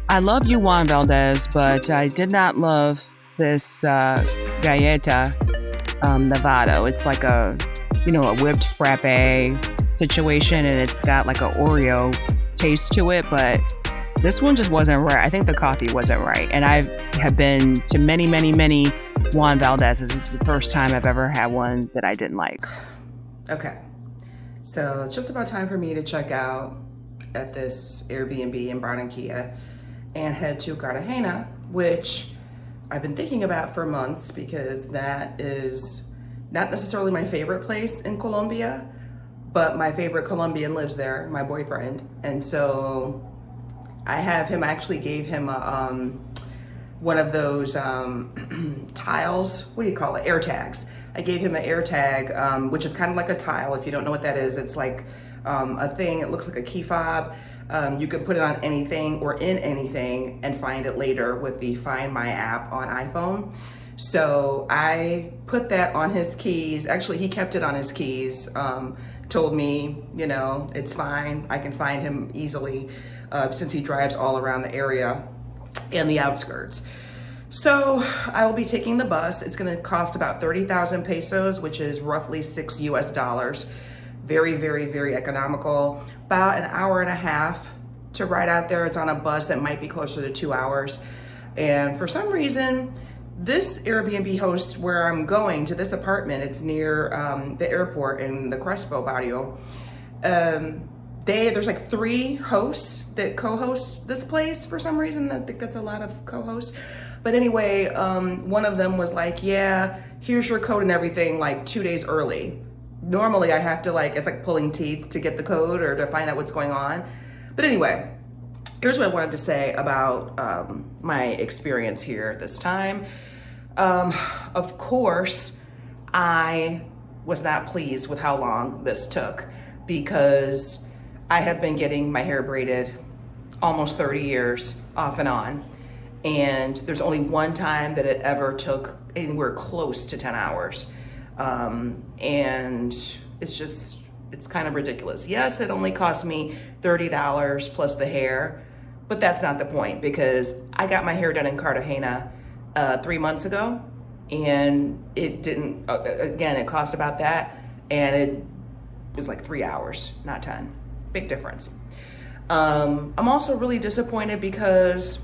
I love you, Juan Valdez, but I did not love this galleta Nevado. It's like a whipped frappe situation, and it's got like an Oreo taste to it, but this one just wasn't right. I think the coffee wasn't right. And I have been to many, many, many Juan Valdez's. This is the first time I've ever had one that I didn't like. Okay, so it's just about time for me to check out at this Airbnb in Barranquilla and head to Cartagena, which I've been thinking about for months because that is not necessarily my favorite place in Colombia, but my favorite Colombian lives there, my boyfriend. And so I have him, I actually gave him a, one of those tiles, what do you call it, air tags. I gave him an air tag, which is kind of like a tile. If you don't know what that is, it's like a thing, it looks like a key fob. You can put it on anything or in anything and find it later with the Find My app on iPhone. So I put that on his keys. Actually, he kept it on his keys. Told me, it's fine. I can find him easily since he drives all around the area and the outskirts. So I will be taking the bus. It's going to cost about 30,000 pesos, which is roughly $6 US. Very, very, very economical. About an hour and a half to ride out there. It's on a bus that might be closer to 2 hours. And for some reason, this Airbnb host where I'm going to this apartment, it's near the airport in the Crespo barrio. There's like 3 hosts that co-host this place for some reason. I think that's a lot of co-hosts. But anyway, one of them was like, yeah, here's your code and everything like 2 days early. Normally I have to it's like pulling teeth to get the code or to find out what's going on. But anyway, here's what I wanted to say about my experience here this time. Of course, I was not pleased with how long this took because I have been getting my hair braided almost 30 years off and on. And there's only one time that it ever took anywhere close to 10 hours. And it's kind of ridiculous. Yes, it only cost me $30 plus the hair, but that's not the point because I got my hair done in Cartagena 3 months ago and it didn't, again, it cost about that and it was like 3 hours, not 10. Big difference. I'm also really disappointed because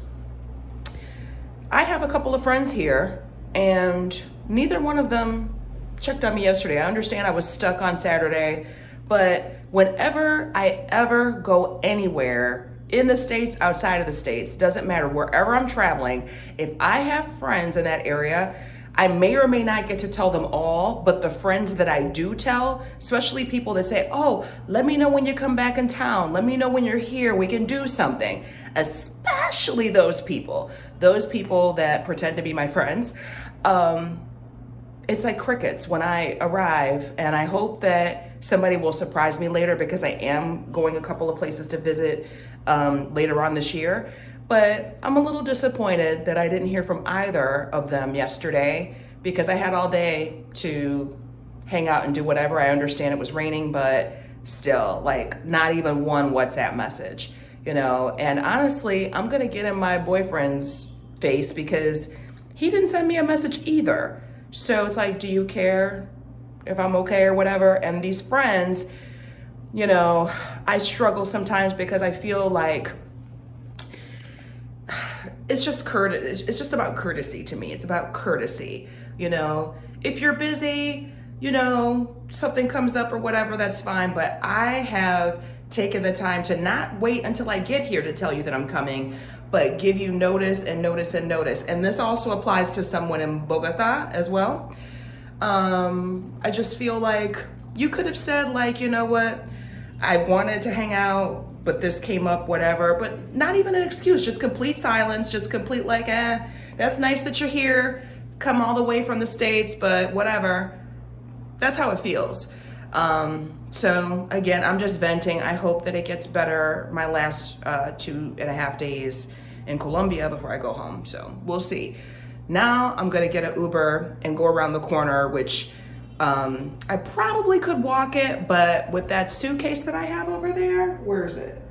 I have a couple of friends here and neither one of them checked on me yesterday. I understand I was stuck on Saturday, but whenever I ever go anywhere in the States, outside of the States, doesn't matter, wherever I'm traveling, if I have friends in that area, I may or may not get to tell them all, but the friends that I do tell, especially people that say, oh, let me know when you come back in town. Let me know when you're here. We can do something. Especially those people that pretend to be my friends. It's like crickets when I arrive, and I hope that somebody will surprise me later because I am going a couple of places to visit later on this year. But I'm a little disappointed that I didn't hear from either of them yesterday because I had all day to hang out and do whatever. I understand it was raining, but still, not even one WhatsApp message, And honestly, I'm gonna get in my boyfriend's face because he didn't send me a message either. So it's like, do you care if I'm okay or whatever? And these friends, I struggle sometimes because I feel like it's just it's just about courtesy to me. It's about courtesy, If you're busy, something comes up or whatever, that's fine. But I have taken the time to not wait until I get here to tell you that I'm coming, but give you notice and notice and notice. And this also applies to someone in Bogota as well. I just feel like you could have said you know what, I wanted to hang out, but this came up, whatever, but not even an excuse, just complete silence, just complete like, that's nice that you're here, come all the way from the States, but whatever. That's how it feels. So again, I'm just venting. I hope that it gets better my last 2.5 days in Colombia before I go home. So we'll see. Now I'm gonna get an Uber and go around the corner, which I probably could walk it, but with that suitcase that I have over there, where is it?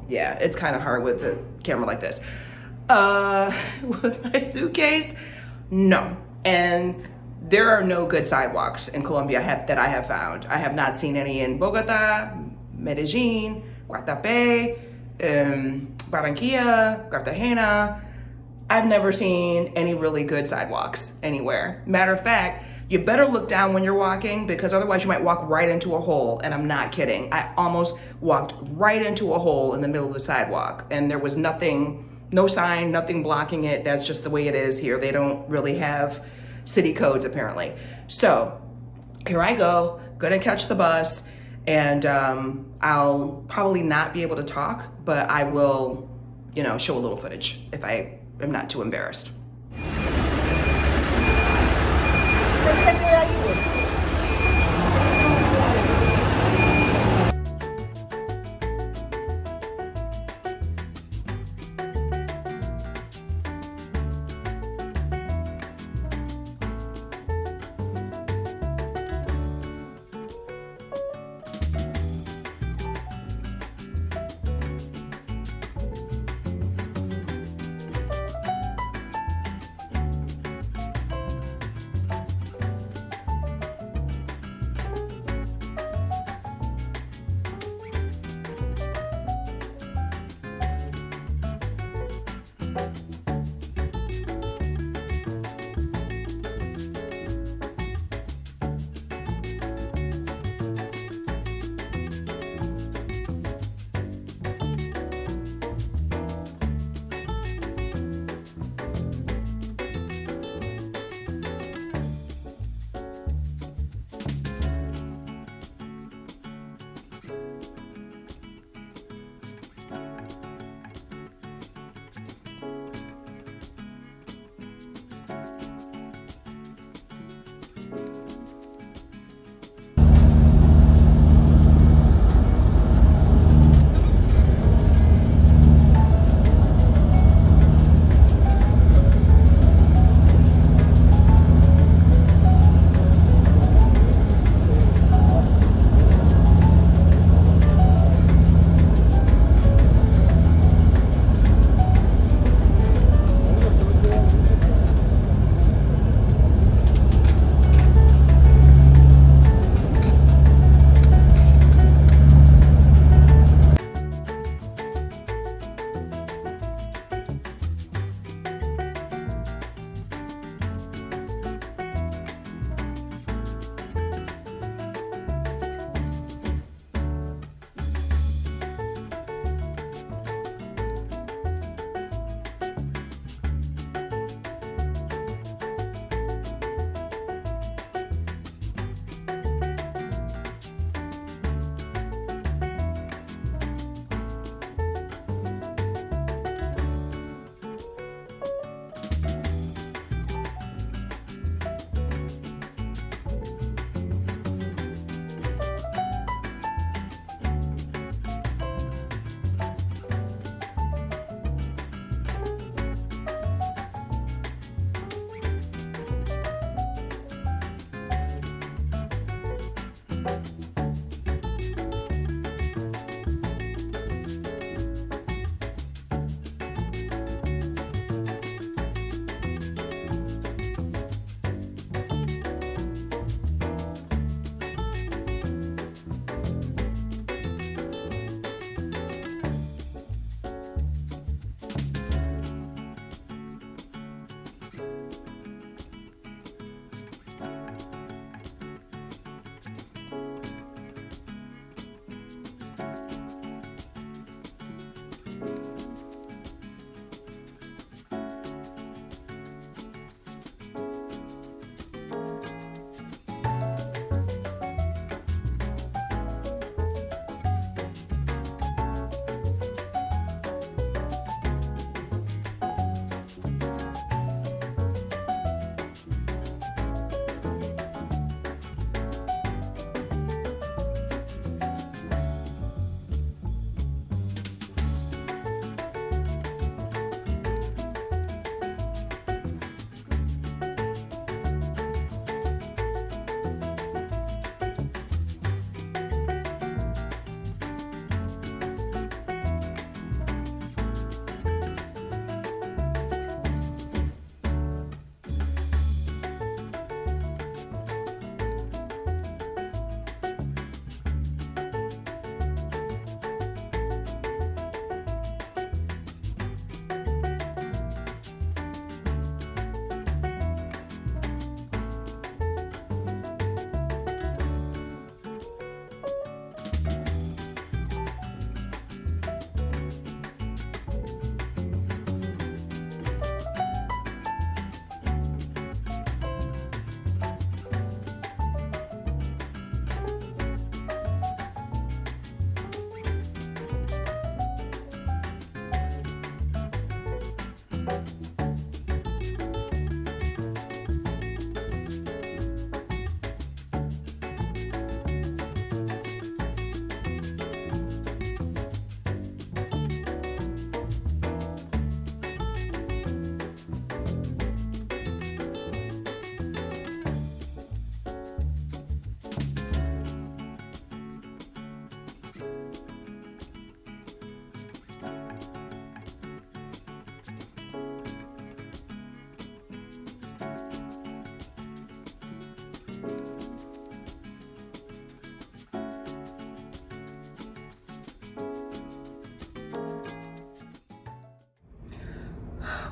Yeah, it's kind of hard with the camera like this. With my suitcase, no. And there are no good sidewalks in Colombia that I have found. I have not seen any in Bogota, Medellin, Guatapé, Barranquilla, Cartagena. I've never seen any really good sidewalks anywhere. Matter of fact, you better look down when you're walking, because otherwise you might walk right into a hole, and I'm not kidding. I almost walked right into a hole in the middle of the sidewalk, and there was nothing, no sign, nothing blocking it. That's just the way it is here. They don't really have city codes apparently. So here I go, gonna catch the bus, and I'll probably not be able to talk, but I will, show a little footage if I am not too embarrassed.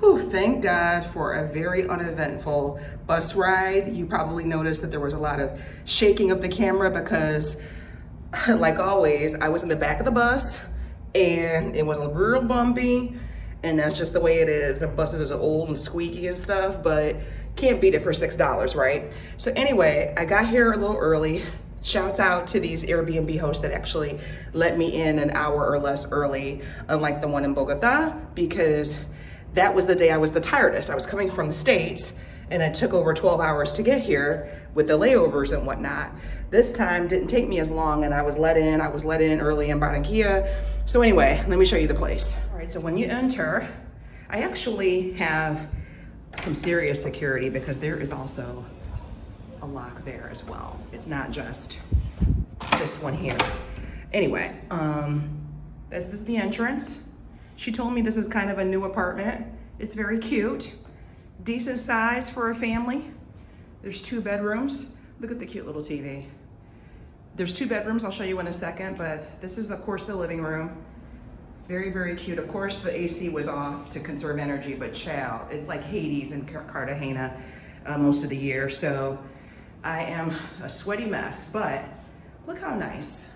Whew, thank God for a very uneventful bus ride. You probably noticed that there was a lot of shaking of the camera because, like always, I was in the back of the bus and it was real bumpy, and that's just the way it is. The buses are old and squeaky and stuff, but can't beat it for $6, right? So anyway, I got here a little early. Shouts out to these Airbnb hosts that actually let me in an hour or less early, unlike the one in Bogota, because that was the day I was the tiredest. I was coming from the States and it took over 12 hours to get here with the layovers and whatnot. This time didn't take me as long, and I was let in early in Barranquilla. So anyway, let me show you the place. All right, so when you enter, I actually have some serious security because there is also a lock there as well. It's not just this one here. Anyway, this is the entrance. She told me this is kind of a new apartment. It's very cute. Decent size for a family. There's 2 bedrooms. Look at the cute little TV. There's 2 bedrooms, I'll show you in a second, but this is of course the living room. Very, very cute. Of course the AC was off to conserve energy, but chow, it's like Hades in Cartagena most of the year. So I am a sweaty mess, but look how nice.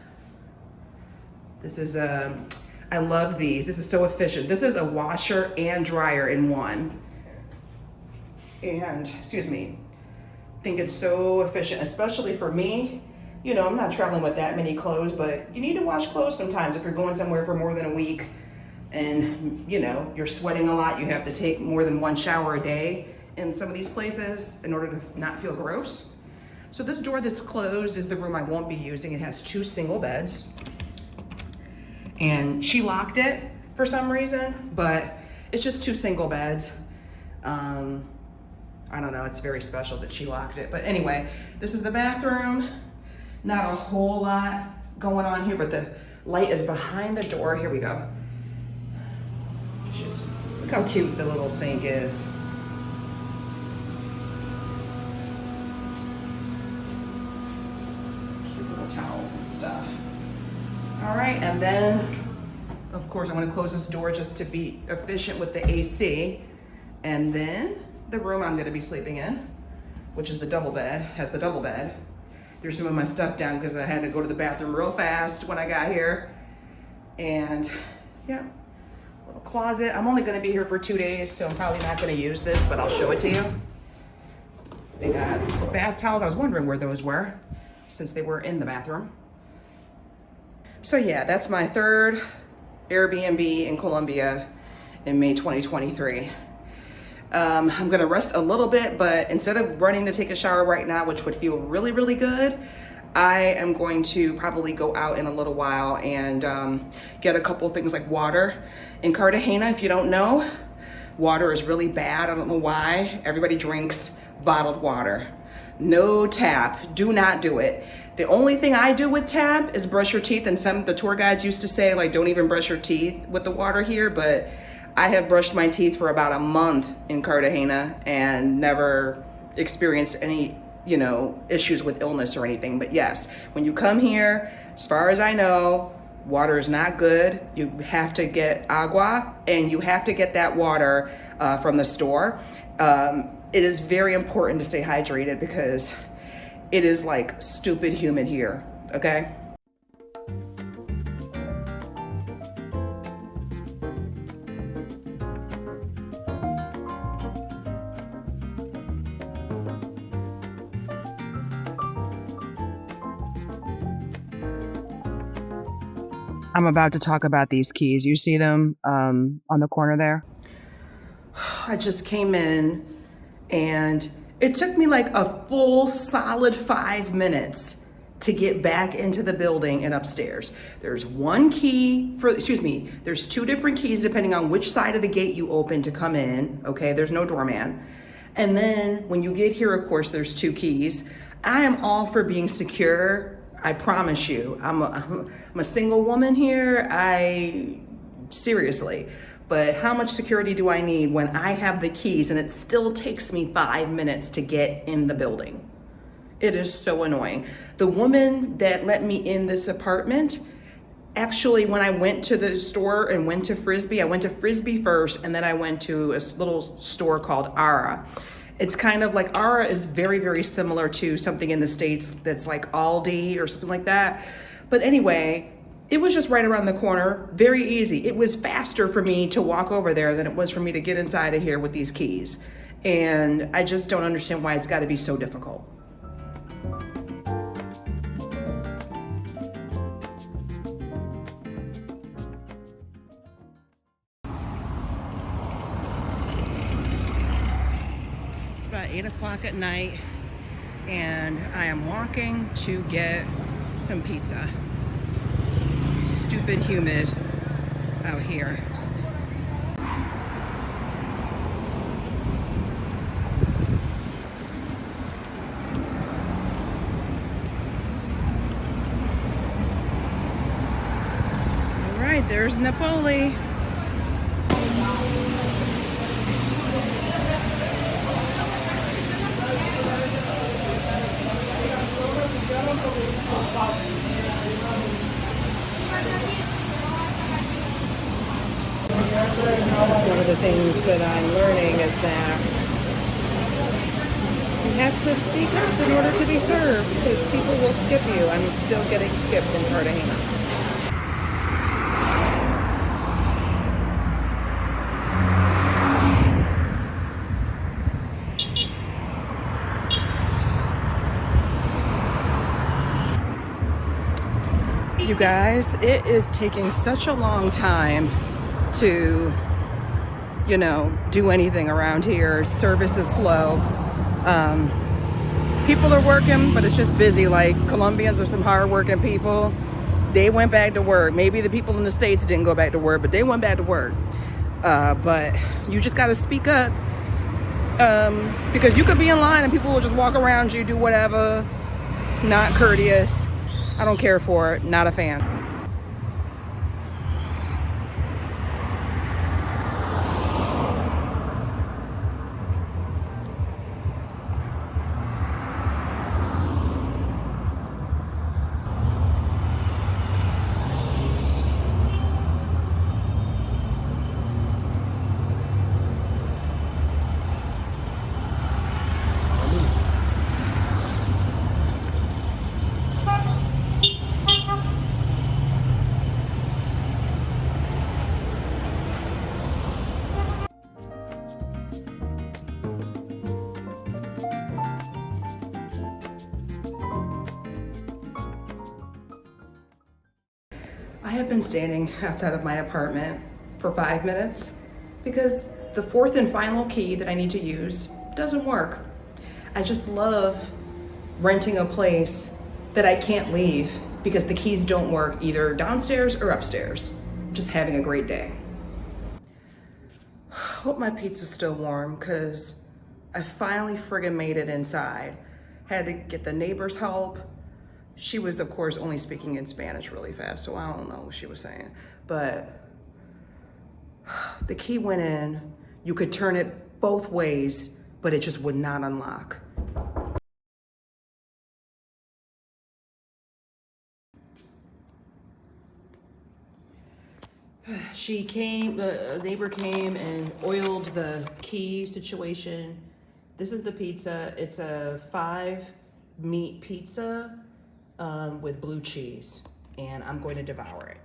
This is I love these. This is so efficient. This is a washer and dryer in one. And, excuse me, I think it's so efficient, especially for me. You know, I'm not traveling with that many clothes, but you need to wash clothes sometimes if you're going somewhere for more than a week and, you know, you're sweating a lot. You have to take more than 1 shower a day in some of these places in order to not feel gross. So this door that's closed is the room I won't be using. It has 2 single beds. And she locked it for some reason, but it's just 2 single beds. I don't know, it's very special that she locked it. But anyway, this is the bathroom. Not a whole lot going on here, but the light is behind the door. Here we go. Just look how cute the little sink is. Cute little towels and stuff. All right, and then, of course, I'm gonna close this door just to be efficient with the AC. And then the room I'm gonna be sleeping in, which is the double bed, has the double bed. There's some of my stuff down because I had to go to the bathroom real fast when I got here. And yeah, little closet. I'm only gonna be here for 2 days, so I'm probably not gonna use this, but I'll show it to you. They got bath towels. I was wondering where those were since they were in the bathroom. So yeah, that's my 3rd Airbnb in Colombia in May 2023. I'm gonna rest a little bit, but instead of running to take a shower right now, which would feel really, really good, I am going to probably go out in a little while and get a couple things like water. In Cartagena, if you don't know, water is really bad. I don't know why. Everybody drinks bottled water. No tap, do not do it. The only thing I do with tap is brush your teeth, and some of the tour guides used to say, like, don't even brush your teeth with the water here, but I have brushed my teeth for about a month in Cartagena and never experienced any, you know, issues with illness or anything. But yes, when you come here, as far as I know, water is not good. You have to get agua, and you have to get that water from the store. It is very important to stay hydrated because it is like stupid humid here, okay? I'm about to talk about these keys. You see them on the corner there? I just came in and it took me like a full solid 5 minutes to get back into the building and upstairs. There's one key for, there's 2 different keys depending on which side of the gate you open to come in, okay? There's no doorman. And then when you get here, of course, there's 2 keys. I am all for being secure. I promise you, I'm a single woman here. Seriously, but how much security do I need when I have the keys and it still takes me 5 minutes to get in the building? It is so annoying. The woman that let me in this apartment Actually, when I went to the store and went to Frisbee, I went to Frisbee first, and then I went to a little store called Ara. It's kind of like, Ara is very, very similar to something in the States that's like Aldi or something like that. But anyway, it was just right around the corner, very easy. It was faster for me to walk over there than it was for me to get inside of here with these keys. And I just don't understand why it's got to be so difficult. About 8 o'clock at night, and I am walking to get some pizza. Stupid humid out here. All right, there's Napoli. One of the things that I'm learning is that you have to speak up in order to be served, because people will skip you. I'm still getting skipped in Cartagena. You guys, it is taking such a long time to, do anything around here. Service is slow. People are working, but it's just busy. Like, Colombians are some hard-working people. They went back to work. Maybe the people in the States didn't go back to work, but they went back to work. But you just got to speak up, because you could be in line and people will just walk around you, do whatever, not courteous. I don't care for it. Not a fan. I have been standing outside of my apartment for 5 minutes because the fourth and final key that I need to use doesn't work. I just love renting a place that I can't leave because the keys don't work either downstairs or upstairs. Just having a great day. Hope my pizza's still warm because I finally friggin' made it inside. Had to get the neighbor's help. She was, of course, only speaking in Spanish really fast, so I don't know what she was saying. But the key went in. You could turn it both ways, but it just would not unlock. The neighbor came and oiled the key situation. This is the pizza. It's a 5-meat pizza with blue cheese, and I'm going to devour it.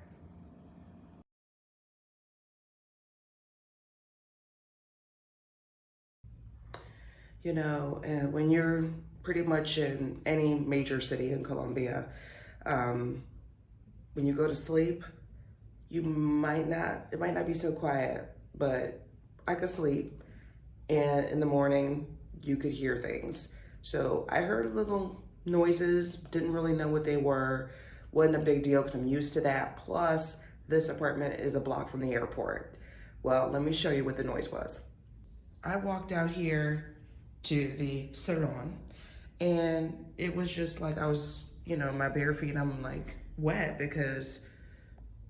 When you're pretty much in any major city in Colombia, when you go to sleep, it might not be so quiet, but I could sleep, and in the morning you could hear things. So I heard little noises, didn't really know what they were, wasn't a big deal because I'm used to that. Plus, this apartment is a block from the airport. Well, let me show you what the noise was. I walked out here to the salon, and it was just like I was, my bare feet, I'm like wet because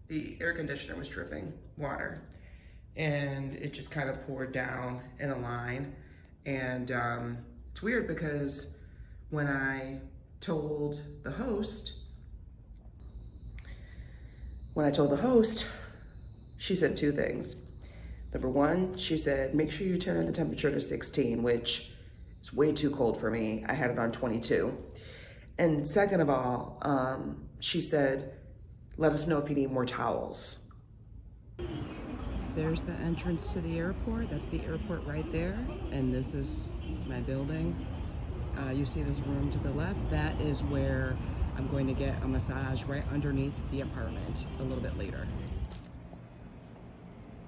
the air conditioner was dripping water, and it just kind of poured down in a line. And it's weird because when I told the host When I told the host, she said two things. Number one, she said, make sure you turn the temperature to 16, which is way too cold for me. I had it on 22. And second of all, she said, let us know if you need more towels. There's the entrance to the airport. That's the airport right there. And this is my building. You see this room to the left? That is where I'm going to get a massage right underneath the apartment a little bit later.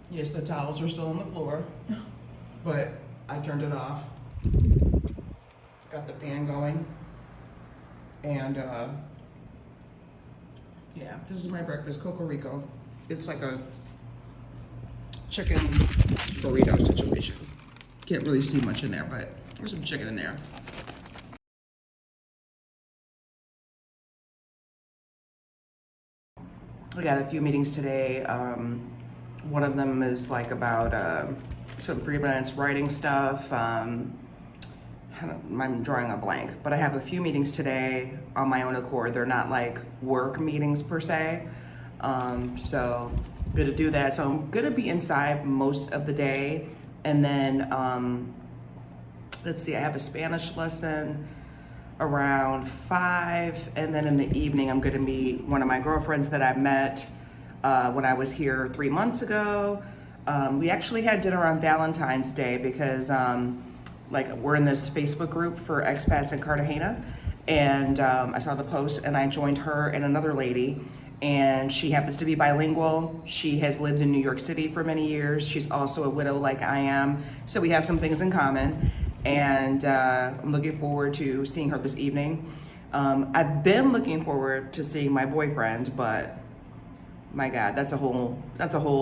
Yes, the towels are still on the floor, but I turned it off. Got the fan going. And yeah, this is my breakfast, Coco Rico. It's like a chicken burrito situation. Can't really see much in there, but there's some chicken in there. I got a few meetings today. One of them is like about some freelance writing stuff. I'm drawing a blank, but I have a few meetings today on my own accord. They're not like work meetings per se. So I'm gonna do that. So I'm gonna be inside most of the day. And then, let's see, I have a Spanish lesson around 5. And then in the evening, I'm gonna meet one of my girlfriends that I met when I was here 3 months ago. We actually had dinner on Valentine's Day because like we're in this Facebook group for expats in Cartagena, and I saw the post and I joined her and another lady, and she happens to be bilingual. She has lived in New York City for many years. She's also a widow like I am, so we have some things in common, and I'm looking forward to seeing her this evening. I've been looking forward to seeing my boyfriend, but my God, that's a whole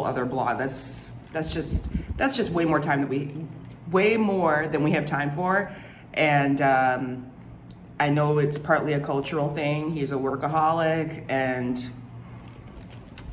other blog. That's just way more time than we have time for. And I know it's partly a cultural thing. He's a workaholic, and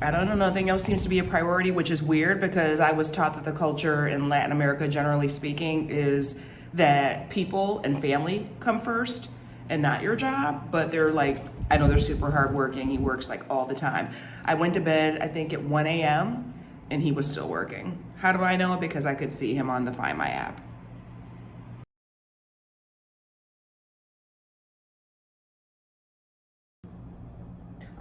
I don't know, nothing else seems to be a priority, which is weird because I was taught that the culture in Latin America, generally speaking, is that people and family come first and not your job. But they're like, I know they're super hardworking. He works like all the time. I went to bed, I think at 1 a.m. and he was still working. How do I know? Because I could see him on the Find My app.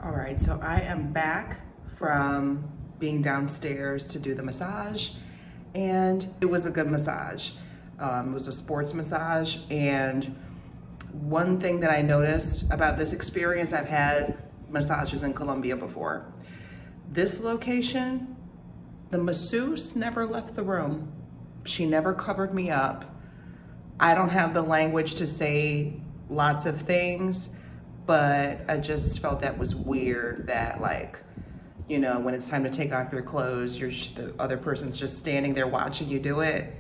All right, so I am back from being downstairs to do the massage, and it was a good massage. It was a sports massage, and one thing that I noticed about this experience, I've had massages in Colombia before. This location, the masseuse never left the room. She never covered me up. I don't have the language to say lots of things, but I just felt that was weird that, like, you know, when it's time to take off your clothes, the other person's just standing there watching you do it.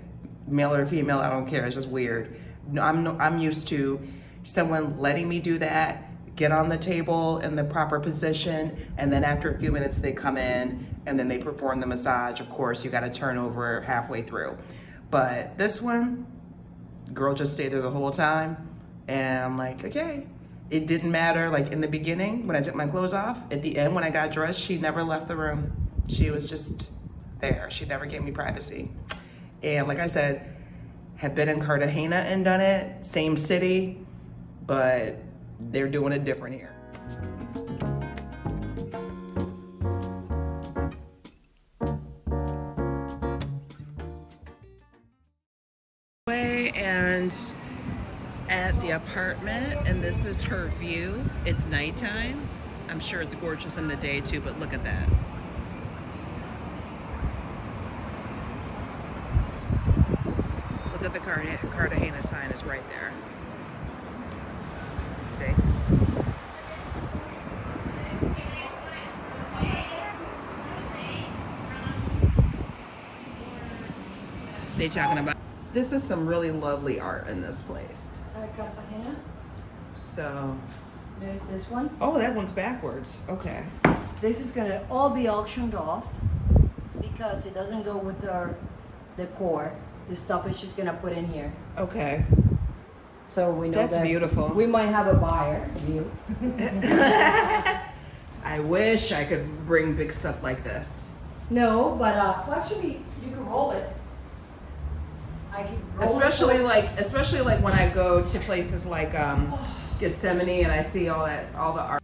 Male or female, I don't care, it's just weird. I'm used to someone letting me do that, get on the table in the proper position, and then after a few minutes they come in and then they perform the massage. Of course, you gotta turn over halfway through. But this one, girl just stayed there the whole time, and I'm like, okay. It didn't matter, like in the beginning when I took my clothes off, at the end when I got dressed, she never left the room. She was just there. She never gave me privacy. And like I said, have been in Cartagena and done it, same city, but they're doing it different here. And at the apartment, and this is her view. It's nighttime. I'm sure it's gorgeous in the day too, but look at that. Look at the Cartagena sign is right there. See? They talking about, this is some really lovely art in this place. Cartagena. So There's this one. oh, that one's backwards. Okay. This is gonna all be auctioned off because it doesn't go with our decor. The stuff is just gonna put in here. Okay. So we know That's that beautiful. we might have a buyer. You. I I wish I could bring big stuff like this. No, but well, actually, you can roll it. I can roll Especially it. especially like when I go to places like Gethsemane and I see all the art.